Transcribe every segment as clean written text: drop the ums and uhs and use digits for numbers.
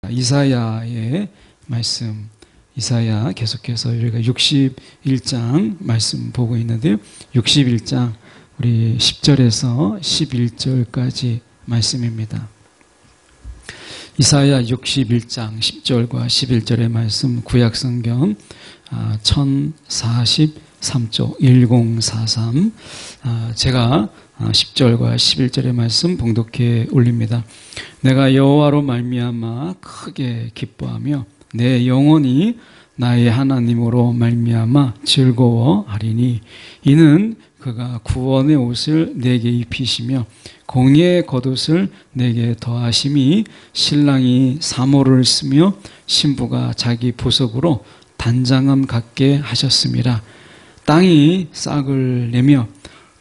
이사야의 말씀, 이사야 계속해서 우리가 61장 말씀 보고 있는데요. 61장 우리 10절에서 11절까지 말씀입니다. 이사야 61장 10절과 11절의 말씀, 구약성경 1043쪽 1043, 제가 10절과 11절의 말씀 봉독해 올립니다. 내가 여호와로 말미암아 크게 기뻐하며 내 영혼이 나의 하나님으로 말미암아 즐거워하리니 이는 그가 구원의 옷을 내게 입히시며 공의의 겉옷을 내게 더하심이 신랑이 사모를 쓰며 신부가 자기 보석으로 단장함 갖게 하셨음이라. 땅이 싹을 내며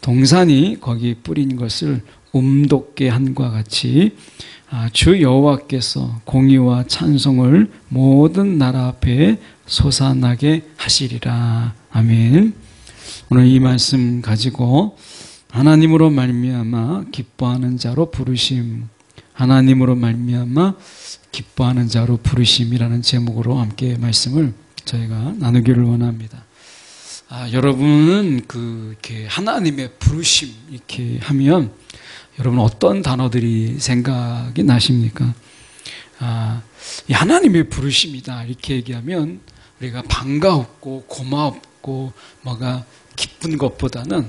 동산이 거기 뿌린 것을 움돋게 한과 같이 주 여호와께서 공의와 찬송을 모든 나라 앞에 솟아나게 하시리라. 아멘. 오늘 이 말씀 가지고 하나님으로 말미암아 기뻐하는 자로 부르심, 하나님으로 말미암아 기뻐하는 자로 부르심이라는 제목으로 함께 말씀을 저희가 나누기를 원합니다. 여러분은 이렇게 하나님의 부르심 이렇게 하면 여러분 어떤 단어들이 생각이 나십니까? 이 하나님의 부르심이다 이렇게 얘기하면 우리가 반가웠고 고마웠고 뭐가 기쁜 것보다는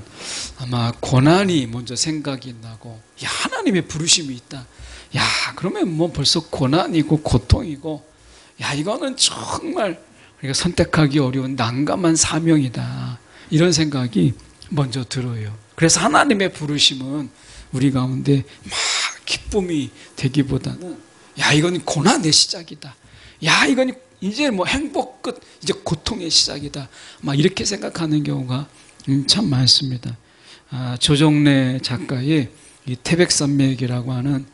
아마 고난이 먼저 생각이 나고, 야, 하나님의 부르심이 있다. 야, 그러면 뭐 벌써 고난이고 고통이고, 야, 이거는 정말 우리가 선택하기 어려운 난감한 사명이다. 이런 생각이 먼저 들어요. 그래서 하나님의 부르심은 우리 가운데 막 기쁨이 되기보다는, 야, 이건 고난의 시작이다. 야, 이건 이제 뭐 행복 끝, 이제 고통의 시작이다. 막 이렇게 생각하는 경우가 참 많습니다. 조정래 작가의 이 태백산맥이라고 하는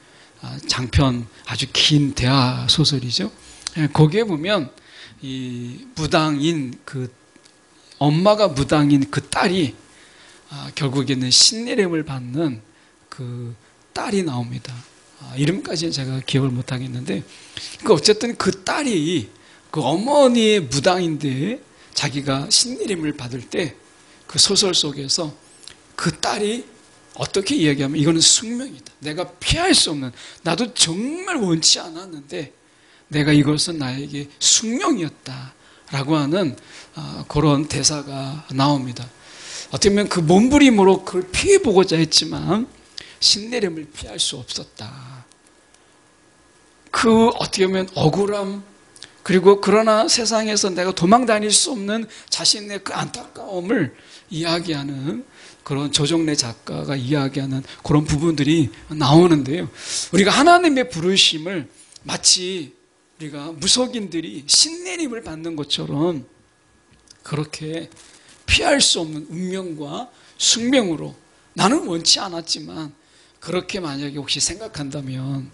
장편 아주 긴 대하 소설이죠. 거기에 보면 이 무당인 엄마가 무당인 그 딸이 결국에는 신내림을 받는 그 딸이 나옵니다. 이름까지는 제가 기억을 못 하겠는데, 어쨌든 그 딸이 그 어머니의 무당인데 자기가 신내림을 받을 때 그 소설 속에서 그 딸이 어떻게 이야기하면 이거는 숙명이다. 내가 피할 수 없는, 나도 정말 원치 않았는데 내가 이것은 나에게 숙명이었다라고 하는 그런 대사가 나옵니다. 어떻게 보면 그 몸부림으로 그걸 피해보고자 했지만 신내림을 피할 수 없었다. 그 어떻게 보면 억울함, 그리고 그러나 세상에서 내가 도망 다닐 수 없는 자신의 그 안타까움을 이야기하는 그런 조정래 작가가 이야기하는 그런 부분들이 나오는데요. 우리가 하나님의 부르심을 마치 우리가 무속인들이 신내림을 받는 것처럼 그렇게 피할 수 없는 운명과 숙명으로, 나는 원치 않았지만 그렇게 만약에 혹시 생각한다면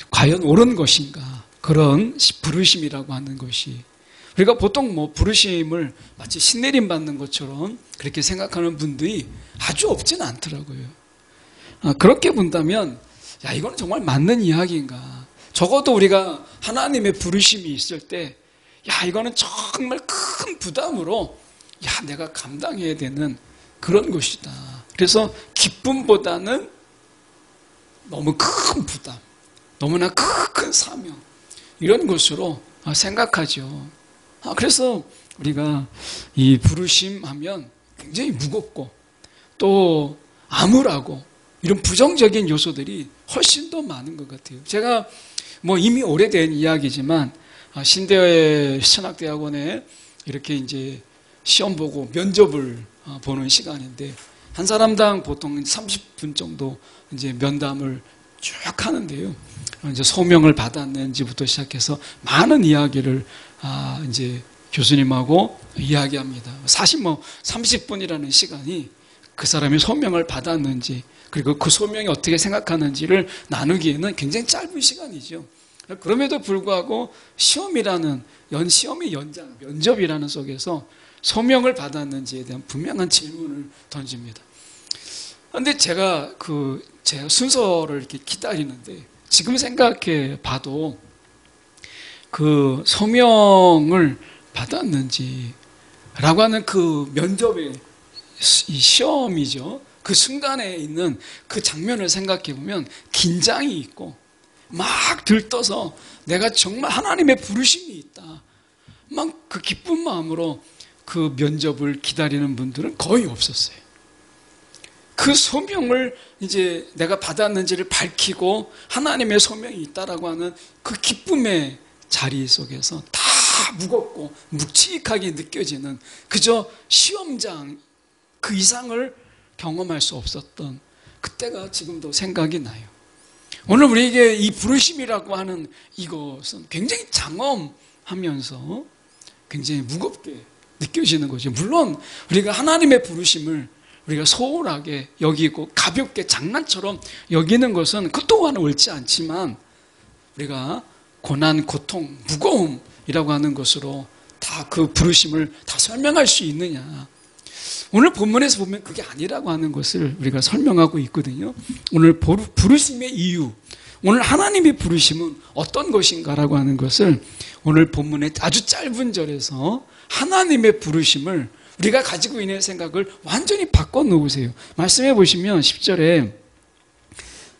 과연 옳은 것인가? 그런 부르심이라고 하는 것이, 우리가 보통 뭐 부르심을 마치 신내림 받는 것처럼 그렇게 생각하는 분들이 아주 없지는 않더라고요. 그렇게 본다면, 야, 이건 정말 맞는 이야기인가? 적어도 우리가 하나님의 부르심이 있을 때, 야, 이거는 정말 큰 부담으로, 야, 내가 감당해야 되는 그런 것이다. 그래서 기쁨보다는 너무 큰 부담, 너무나 큰 사명, 이런 것으로 생각하죠. 그래서 우리가 이 부르심 하면 굉장히 무겁고 또 암울하고 이런 부정적인 요소들이 훨씬 더 많은 것 같아요. 제가 뭐 이미 오래된 이야기지만 신대회 신학대학원에 이렇게 이제 시험 보고 면접을 보는 시간인데, 한 사람당 보통 30분 정도 이제 면담을 쭉 하는데요. 이제 소명을 받았는지부터 시작해서 많은 이야기를 이제 교수님하고 이야기합니다. 사실 뭐 30분이라는 시간이 그 사람이 소명을 받았는지, 그리고 그 소명이 어떻게 생각하는지를 나누기에는 굉장히 짧은 시간이죠. 그럼에도 불구하고 시험이라는 시험의 연장, 면접이라는 속에서 소명을 받았는지에 대한 분명한 질문을 던집니다. 그런데 제가 순서를 이렇게 기다리는데, 지금 생각해 봐도 그 소명을 받았는지 라고 하는 그 면접의 이 시험이죠. 그 순간에 있는 그 장면을 생각해 보면 긴장이 있고 막 들떠서 내가 정말 하나님의 부르심이 있다, 막 그 기쁜 마음으로 그 면접을 기다리는 분들은 거의 없었어요. 그 소명을 이제 내가 받았는지를 밝히고 하나님의 소명이 있다라고 하는 그 기쁨의 자리 속에서 다 무겁고 묵직하게 느껴지는 그저 시험장 그 이상을 경험할 수 없었던 그때가 지금도 생각이 나요. 오늘 우리에게 이 부르심이라고 하는 이것은 굉장히 장엄하면서 굉장히 무겁게 느껴지는 거죠. 물론 우리가 하나님의 부르심을 우리가 소홀하게 여기고 가볍게 장난처럼 여기는 것은 그 또한 옳지 않지만 우리가 고난, 고통, 무거움이라고 하는 것으로 다 그 부르심을 다 설명할 수 있느냐. 오늘 본문에서 보면 그게 아니라고 하는 것을 우리가 설명하고 있거든요. 오늘 부르심의 이유, 오늘 하나님의 부르심은 어떤 것인가라고 하는 것을 오늘 본문의 아주 짧은 절에서 하나님의 부르심을 우리가 가지고 있는 생각을 완전히 바꿔놓으세요. 말씀해 보시면 10절에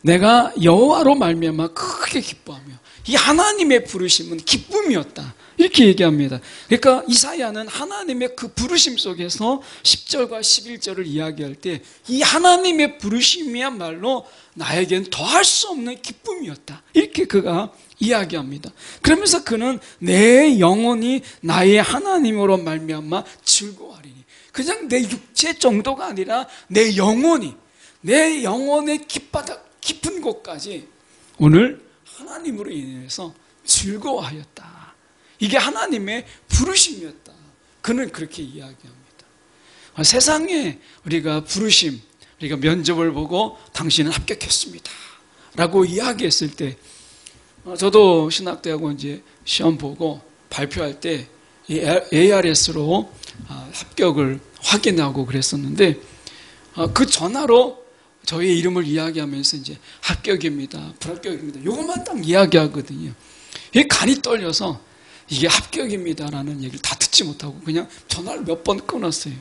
내가 여호와로 말미암아 크게 기뻐하며, 이 하나님의 부르심은 기쁨이었다, 이렇게 얘기합니다. 그러니까 이사야는 하나님의 그 부르심 속에서 10절과 11절을 이야기할 때 이 하나님의 부르심이야말로 나에겐 더할 수 없는 기쁨이었다, 이렇게 그가 이야기합니다. 그러면서 그는 내 영혼이 나의 하나님으로 말미암아 즐거워하리니, 그냥 내 육체 정도가 아니라 내 영혼이, 내 영혼의 깊은 곳까지 오늘 하나님으로 인해서 즐거워하였다. 이게 하나님의 부르심이었다. 그는 그렇게 이야기합니다. 세상에 우리가 부르심, 우리가 면접을 보고 당신은 합격했습니다 라고 이야기했을 때, 저도 신학대학원 이제 시험 보고 발표할 때 ARS로 합격을 확인하고 그랬었는데, 그 전화로 저의 이름을 이야기하면서 이제 합격입니다, 불합격입니다, 요것만 딱 이야기하거든요. 이게 간이 떨려서 이게 합격입니다라는 얘기를 다 듣지 못하고 그냥 전화를 몇 번 끊었어요.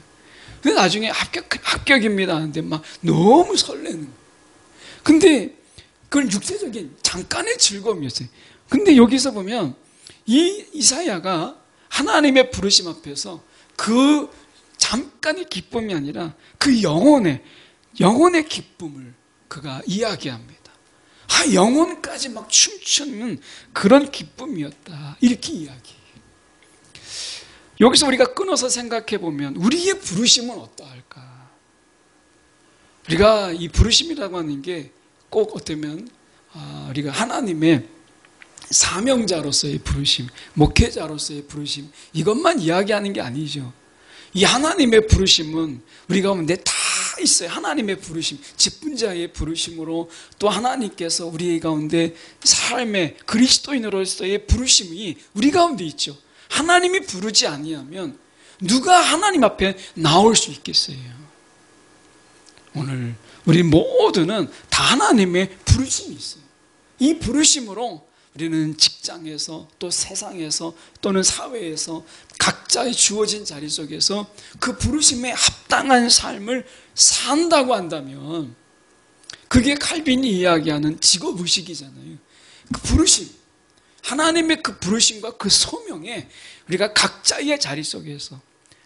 근데 나중에 합격입니다 하는데 막 너무 설레는 거예요. 근데 그건 육체적인 잠깐의 즐거움이었어요. 근데 여기서 보면 이 이사야가 하나님의 부르심 앞에서 그 잠깐의 기쁨이 아니라 그 영혼의 기쁨을 그가 이야기합니다. 영혼까지 막 춤추는 그런 기쁨이었다, 이렇게 이야기해요. 여기서 우리가 끊어서 생각해 보면 우리의 부르심은 어떠할까? 우리가 이 부르심이라고 하는 게 꼭 어쩌면 우리가 하나님의 사명자로서의 부르심, 목회자로서의 부르심, 이것만 이야기하는 게 아니죠. 이 하나님의 부르심은 우리 가운데 다 있어요. 하나님의 부르심, 직분자의 부르심으로 또 하나님께서 우리 가운데 삶의 그리스도인으로서의 부르심이 우리 가운데 있죠. 하나님이 부르지 아니하면 누가 하나님 앞에 나올 수 있겠어요? 오늘 우리 모두는 다 하나님의 부르심이 있어요. 이 부르심으로 우리는 직장에서 또 세상에서 또는 사회에서 각자의 주어진 자리 속에서 그 부르심에 합당한 삶을 산다고 한다면 그게 칼빈이 이야기하는 직업의식이잖아요. 그 부르심, 하나님의 그 부르심과 그 소명에 우리가 각자의 자리 속에서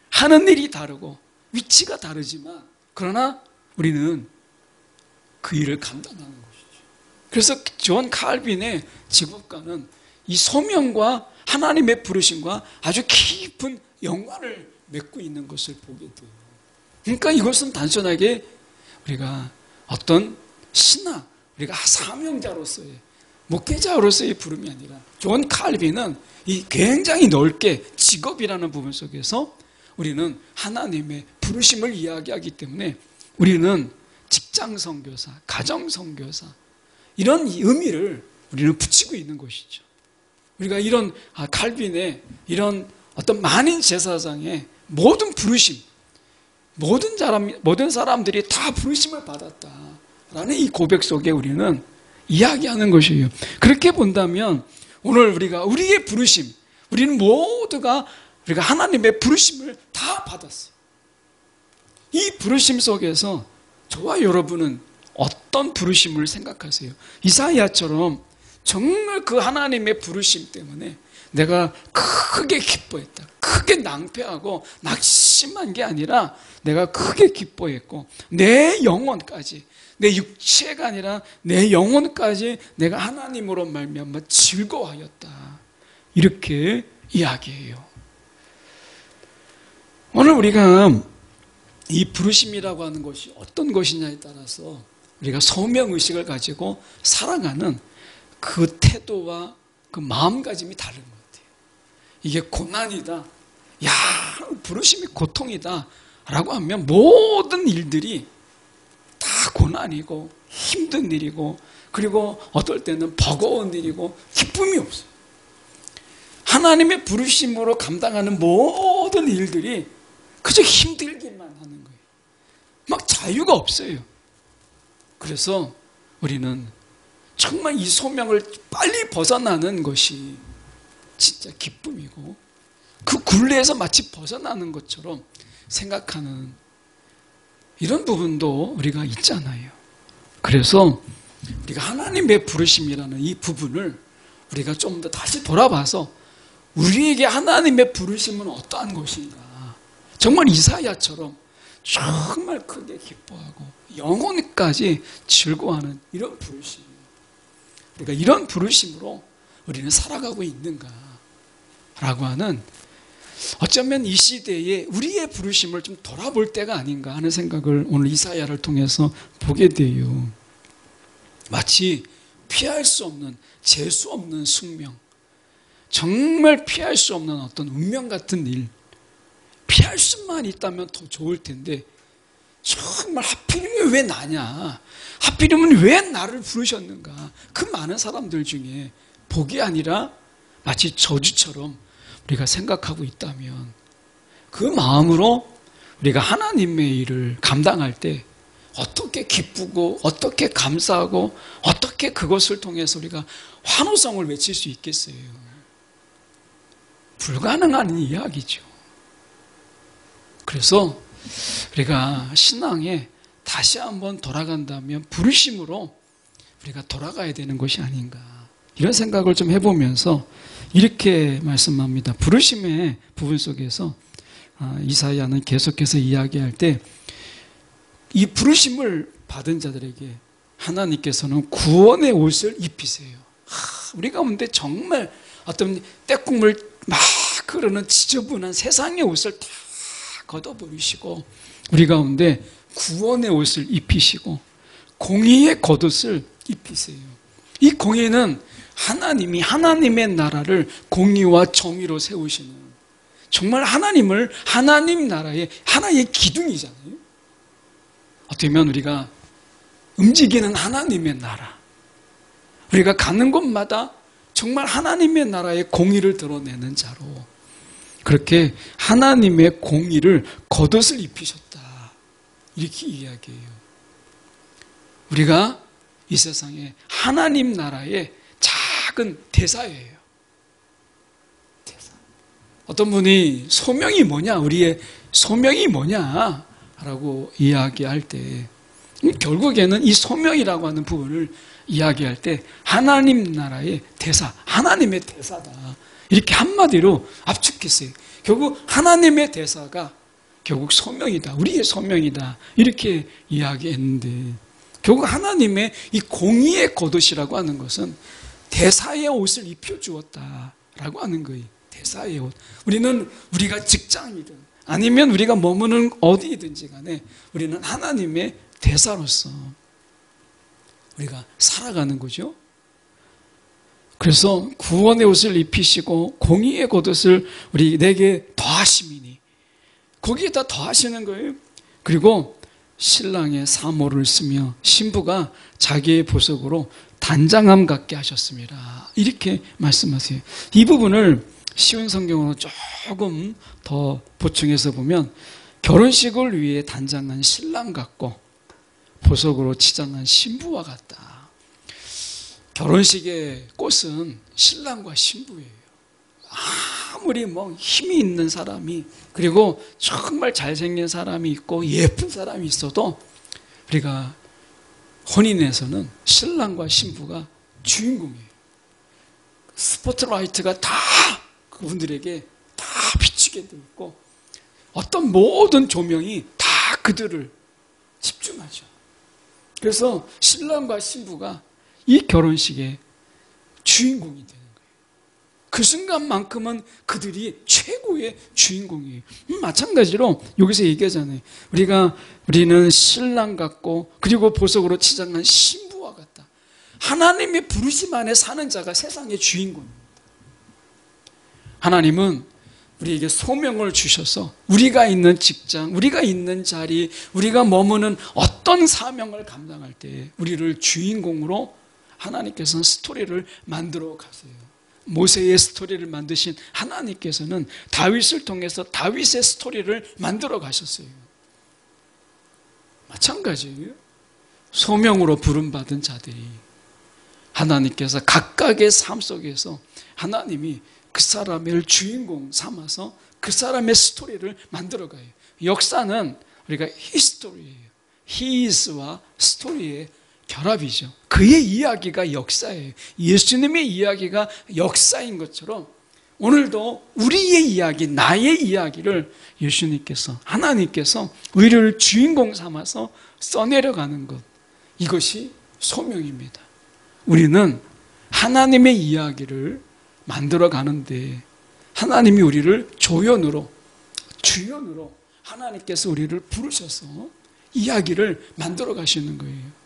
하는 일이 다르고 위치가 다르지만 그러나 우리는 그 일을 감당하는 것이죠. 그래서 존 칼빈의 직업가는 이 소명과 하나님의 부르심과 아주 깊은 연관을 맺고 있는 것을 보게 돼요. 그러니까 이것은 단순하게 우리가 어떤 신학, 우리가 사명자로서의 목회자로서의 부름이 아니라 존 칼빈은 이 굉장히 넓게 직업이라는 부분 속에서 우리는 하나님의 부르심을 이야기하기 때문에 우리는 직장 선교사, 가정 선교사 이런 의미를 우리는 붙이고 있는 것이죠. 우리가 이런 칼빈의 이런 어떤 만인 제사장의 모든 부르심, 모든 사람들이 다 부르심을 받았다라는 이 고백 속에 우리는 이야기하는 것이에요. 그렇게 본다면 오늘 우리의 부르심, 우리는 모두가 우리가 하나님의 부르심을 다 받았어요. 이 부르심 속에서 저와 여러분은 어떤 부르심을 생각하세요? 이사야처럼 정말 그 하나님의 부르심 때문에 내가 크게 기뻐했다. 크게 낭패하고 낙심한 게 아니라 내가 크게 기뻐했고 내 영혼까지, 내 육체가 아니라 내 영혼까지 내가 하나님으로 말미암아 즐거워하였다. 이렇게 이야기해요. 오늘 우리가 이 부르심이라고 하는 것이 어떤 것이냐에 따라서 우리가 소명의식을 가지고 살아가는 그 태도와 그 마음가짐이 다른 것 같아요. 이게 고난이다, 야, 부르심이 고통이다 라고 하면 모든 일들이 다 고난이고 힘든 일이고, 그리고 어떨 때는 버거운 일이고 기쁨이 없어요. 하나님의 부르심으로 감당하는 모든 일들이 그저 힘들기만 하는 거예요. 막 자유가 없어요. 그래서 우리는 정말 이 소명을 빨리 벗어나는 것이 진짜 기쁨이고, 그 굴레에서 마치 벗어나는 것처럼 생각하는 이런 부분도 우리가 있잖아요. 그래서 우리가 하나님의 부르심이라는 이 부분을 우리가 좀 더 다시 돌아봐서 우리에게 하나님의 부르심은 어떠한 것인가, 정말 이사야처럼 정말 크게 기뻐하고 영혼까지 즐거워하는 이런 부르심, 그러니까 이런 부르심으로 우리는 살아가고 있는가 라고 하는, 어쩌면 이 시대에 우리의 부르심을 좀 돌아볼 때가 아닌가 하는 생각을 오늘 이사야를 통해서 보게 돼요. 마치 피할 수 없는, 재수 없는 숙명, 정말 피할 수 없는 어떤 운명 같은 일, 피할 수만 있다면 더 좋을 텐데 정말 하필이면 왜 나냐, 하필이면 왜 나를 부르셨는가, 그 많은 사람들 중에 복이 아니라 마치 저주처럼 우리가 생각하고 있다면, 그 마음으로 우리가 하나님의 일을 감당할 때 어떻게 기쁘고 어떻게 감사하고 어떻게 그것을 통해서 우리가 환호성을 외칠 수 있겠어요? 불가능한 이야기죠. 그래서 우리가 신앙에 다시 한번 돌아간다면 부르심으로 우리가 돌아가야 되는 것이 아닌가, 이런 생각을 좀 해보면서 이렇게 말씀합니다. 부르심의 부분 속에서 이사야는 계속해서 이야기할 때 이 부르심을 받은 자들에게 하나님께서는 구원의 옷을 입히세요. 우리 가운데 정말 어떤 때국물 막 흐르는 지저분한 세상의 옷을 다 걷어버리시고 우리 가운데 구원의 옷을 입히시고 공의의 겉옷을 입히세요. 이 공의는 하나님이 하나님의 나라를 공의와 정의로 세우시는, 정말 하나님을 하나님 나라의 하나의 기둥이잖아요. 어떻게 보면 우리가 움직이는 하나님의 나라, 우리가 가는 곳마다 정말 하나님의 나라의 공의를 드러내는 자로, 그렇게 하나님의 공의를 겉옷을 입히셨다, 이렇게 이야기해요. 우리가 이 세상에 하나님 나라의 작은 대사예요. 대사. 어떤 분이 소명이 뭐냐, 우리의 소명이 뭐냐 라고 이야기할 때 결국에는 이 소명이라고 하는 부분을 이야기할 때 하나님 나라의 대사, 하나님의 대사다, 이렇게 한마디로 압축했어요. 결국 하나님의 대사가 결국 소명이다, 우리의 소명이다, 이렇게 이야기했는데, 결국 하나님의 이 공의의 겉옷이라고 하는 것은 대사의 옷을 입혀주었다라고 하는 거예요. 대사의 옷. 우리는 우리가 직장이든 아니면 우리가 머무는 어디든지 간에 우리는 하나님의 대사로서 우리가 살아가는 거죠. 그래서 구원의 옷을 입히시고 공의의 겉옷을 내게 더하심이니, 거기에다 더하시는 거예요. 그리고 신랑의 사모를 쓰며 신부가 자기의 보석으로 단장함 갖게 하셨습니다, 이렇게 말씀하세요. 이 부분을 쉬운 성경으로 조금 더 보충해서 보면 결혼식을 위해 단장한 신랑 같고 보석으로 치장한 신부와 같다. 결혼식의 꽃은 신랑과 신부예요. 아무리 힘이 있는 사람이, 그리고 정말 잘생긴 사람이 있고 예쁜 사람이 있어도 우리가 혼인에서는 신랑과 신부가 주인공이에요. 스포트라이트가 다 그분들에게 다 비추게 되어 있고, 어떤 모든 조명이 다 그들을 집중하죠. 그래서 신랑과 신부가 이 결혼식의 주인공이 되는 거예요. 그 순간만큼은 그들이 최고의 주인공이에요. 마찬가지로 여기서 얘기하잖아요. 우리는 신랑 같고, 그리고 보석으로 치장한 신부와 같다. 하나님의 부르심 안에 사는 자가 세상의 주인공입니다. 하나님은 우리에게 소명을 주셔서 우리가 있는 직장, 우리가 있는 자리, 우리가 머무는 어떤 사명을 감당할 때 우리를 주인공으로 하나님께서는 스토리를 만들어 가세요. 모세의 스토리를 만드신 하나님께서는 다윗을 통해서 다윗의 스토리를 만들어 가셨어요. 마찬가지예요. 소명으로 부름받은 자들이 하나님께서 각각의 삶 속에서 하나님이 그 사람을 주인공 삼아서 그 사람의 스토리를 만들어가요. 역사는 우리가 히스토리예요. 히스와 스토리의 결합이죠. 그의 이야기가 역사예요. 예수님의 이야기가 역사인 것처럼 오늘도 우리의 이야기, 나의 이야기를 예수님께서, 하나님께서 우리를 주인공 삼아서 써내려가는 것, 이것이 소명입니다. 우리는 하나님의 이야기를 만들어 가는데 하나님이 우리를 조연으로, 주연으로 하나님께서 우리를 부르셔서 이야기를 만들어 가시는 거예요.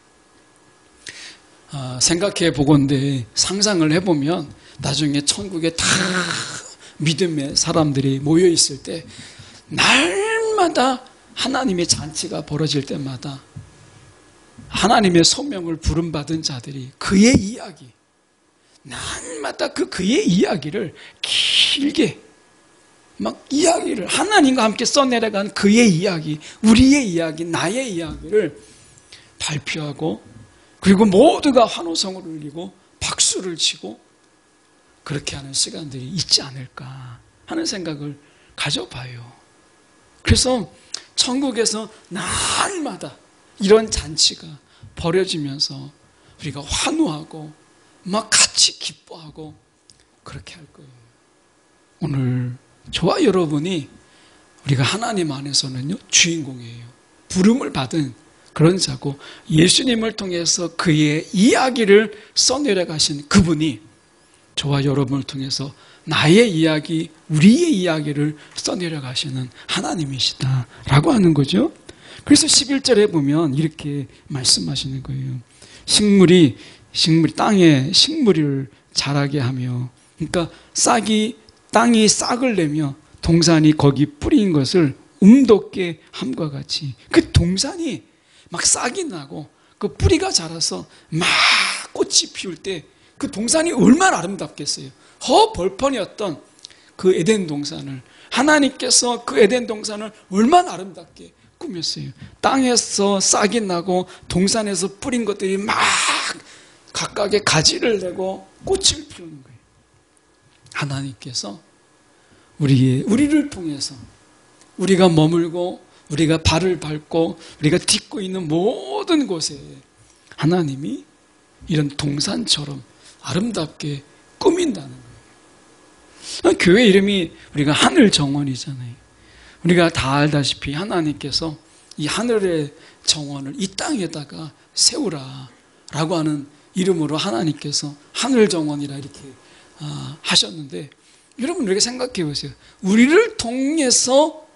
생각해 보건대 상상을 해보면 나중에 천국에 다 믿음의 사람들이 모여 있을 때 날마다 하나님의 잔치가 벌어질 때마다 하나님의 소명을 부름받은 자들이 그의 이야기, 날마다 그의 이야기를 길게 이야기를 하나님과 함께 써내려간 그의 이야기, 우리의 이야기, 나의 이야기를 발표하고, 그리고 모두가 환호성을 울리고 박수를 치고 그렇게 하는 시간들이 있지 않을까 하는 생각을 가져봐요. 그래서 천국에서 날마다 이런 잔치가 벌어지면서 우리가 환호하고 같이 기뻐하고 그렇게 할 거예요. 오늘 저와 여러분이 우리가 하나님 안에서는요 주인공이에요. 부름을 받은 그런 자고, 예수님을 통해서 그의 이야기를 써내려 가신 그분이 저와 여러분을 통해서 나의 이야기, 우리의 이야기를 써내려 가시는 하나님이시다라고 하는 거죠. 그래서 11절에 보면 이렇게 말씀하시는 거예요. 식물이 땅에 식물을 자라게 하며, 그러니까 땅이 싹을 내며 동산이 거기 뿌린 것을 움돋게 함과 같이, 그 동산이 막 싹이 나고 그 뿌리가 자라서 막 꽃이 피울 때 그 동산이 얼마나 아름답겠어요. 벌판이었던 그 에덴 동산을 하나님께서 그 에덴 동산을 얼마나 아름답게 꾸몄어요. 땅에서 싹이 나고 동산에서 뿌린 것들이 막 각각의 가지를 내고 꽃을 피우는 거예요. 하나님께서 우리를 통해서 우리가 머물고 우리가 발을 밟고 우리가 딛고 있는 모든 곳에 하나님이 이런 동산처럼 아름답게 꾸민다는 거예요. 교회 이름이 우리가 하늘정원이잖아요. 우리가 다 알다시피 하나님께서 이 하늘의 정원을 이 땅에다가 세우라 라고 하는 이름으로 하나님께서 하늘정원이라 이렇게 하셨는데, 여러분 이렇게 생각해 보세요. 우리를 통해서,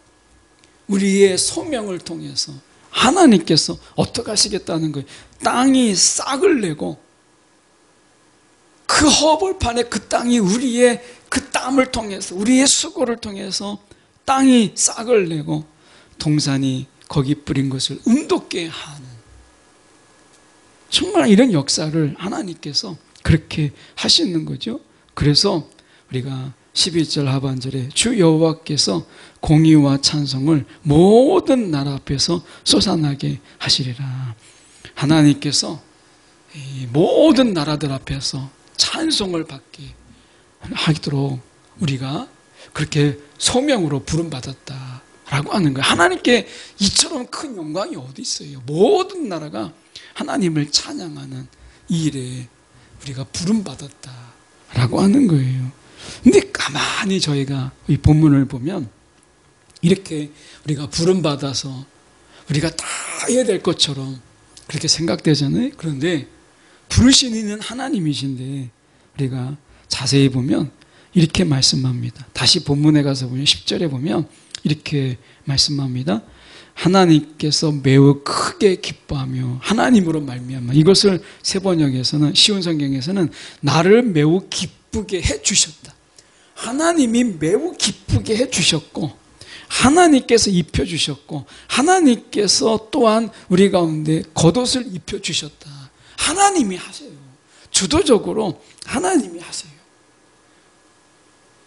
우리의 소명을 통해서 하나님께서 어떻게 하시겠다는 거예요. 땅이 싹을 내고 그 허벌판에 그 땅이 우리의 그 땀을 통해서, 우리의 수고를 통해서 땅이 싹을 내고 동산이 거기 뿌린 것을 움돋게 하는, 정말 이런 역사를 하나님께서 그렇게 하시는 거죠. 그래서 우리가 12절 하반절에 주 여호와께서 공의와 찬송을 모든 나라 앞에서 솟아나게 하시리라. 하나님께서 이 모든 나라들 앞에서 찬송을 받게 하도록 우리가 그렇게 소명으로 부름받았다라고 하는 거예요. 하나님께 이처럼 큰 영광이 어디 있어요? 모든 나라가 하나님을 찬양하는 이 일에 우리가 부름받았다라고 하는 거예요. 근데 가만히 저희가 이 본문을 보면 이렇게 우리가 부름받아서 우리가 다 해야 될 것처럼 그렇게 생각되잖아요. 그런데 부르신 이는 하나님이신데 우리가 자세히 보면 이렇게 말씀합니다. 다시 본문에 가서 보면 10절에 보면 이렇게 말씀합니다. 하나님께서 매우 크게 기뻐하며 하나님으로 말미암아, 이것을 새 번역에서는, 쉬운 성경에서는 나를 매우 기쁘게 해주셨다. 하나님이 매우 기쁘게 해주셨고 하나님께서 입혀주셨고 하나님께서 또한 우리 가운데 겉옷을 입혀주셨다. 하나님이 하세요. 주도적으로 하나님이 하세요.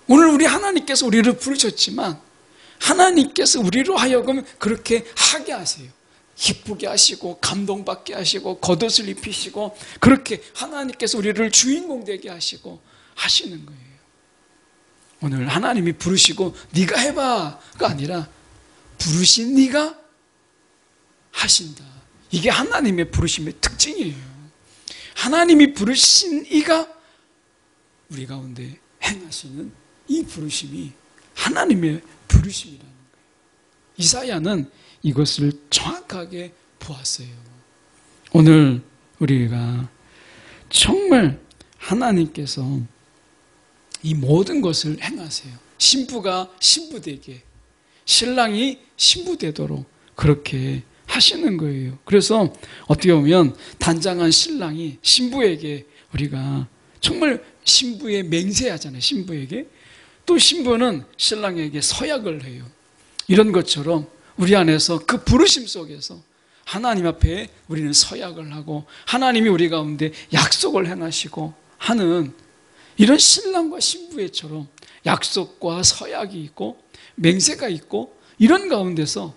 오늘 우리 하나님께서 우리를 부르셨지만 하나님께서 우리로 하여금 그렇게 하게 하세요. 기쁘게 하시고 감동받게 하시고 겉옷을 입히시고 그렇게 하나님께서 우리를 주인공 되게 하시고 하시는 거예요. 오늘 하나님이 부르시고 네가 해봐가 아니라 부르신 네가 하신다. 이게 하나님의 부르심의 특징이에요. 하나님이 부르신 이가 우리 가운데 행하시는 이 부르심이 하나님의 부르심이라는 거예요. 이사야는 이것을 정확하게 보았어요. 오늘 우리가 정말 하나님께서 이 모든 것을 행하세요. 신부가 신부되게, 신랑이 신부되도록 그렇게 하시는 거예요. 그래서 어떻게 보면 단장한 신랑이 신부에게 우리가 정말 신부에 맹세하잖아요. 신부에게. 또 신부는 신랑에게 서약을 해요. 이런 것처럼 우리 안에서 그 부르심 속에서 하나님 앞에 우리는 서약을 하고 하나님이 우리 가운데 약속을 행하시고 하는 이런 신랑과 신부애처럼 약속과 서약이 있고 맹세가 있고 이런 가운데서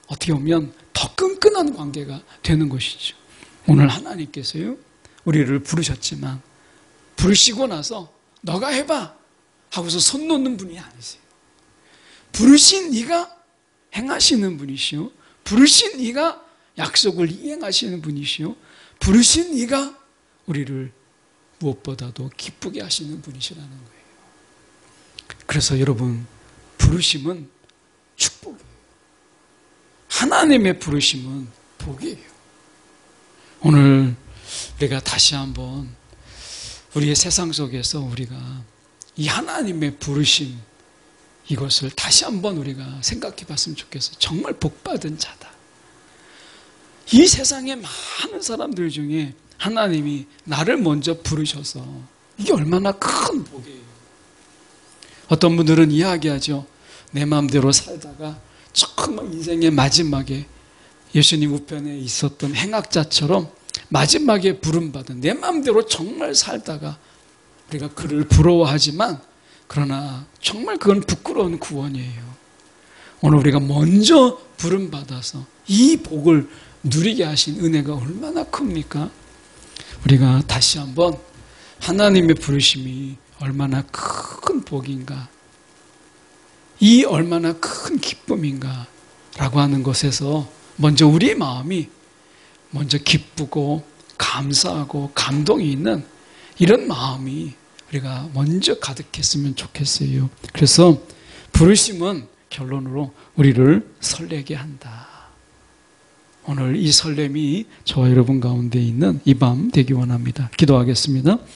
어떻게 보면 더 끈끈한 관계가 되는 것이죠. 오늘 하나님께서요 우리를 부르셨지만 부르시고 나서 너가 해봐 하고서 손 놓는 분이 아니세요. 부르신 이가 행하시는 분이시오. 부르신 이가 약속을 이행하시는 분이시오. 부르신 이가 우리를 무엇보다도 기쁘게 하시는 분이시라는 거예요. 그래서 여러분 부르심은 축복이에요. 하나님의 부르심은 복이에요. 오늘 우리가 다시 한번 우리의 세상 속에서 우리가 이 하나님의 부르심 이것을 다시 한번 우리가 생각해 봤으면 좋겠어요. 정말 복받은 자다. 이 세상에 많은 사람들 중에 하나님이 나를 먼저 부르셔서 이게 얼마나 큰 복이에요. 어떤 분들은 이야기하죠. 내 마음대로 살다가 정말 인생의 마지막에 예수님 우편에 있었던 행악자처럼 마지막에 부름받은 내 마음대로 정말 살다가 우리가 그를 부러워하지만 그러나 정말 그건 부끄러운 구원이에요. 오늘 우리가 먼저 부름받아서 이 복을 누리게 하신 은혜가 얼마나 큽니까? 우리가 다시 한번 하나님의 부르심이 얼마나 큰 복인가, 이 얼마나 큰 기쁨인가 라고 하는 것에서 먼저 우리의 마음이 먼저 기쁘고 감사하고 감동이 있는 이런 마음이 우리가 먼저 가득했으면 좋겠어요. 그래서 부르심은 결론으로 우리를 설레게 한다. 오늘 이 설렘이 저와 여러분 가운데 있는 이 밤 되기 원합니다. 기도하겠습니다.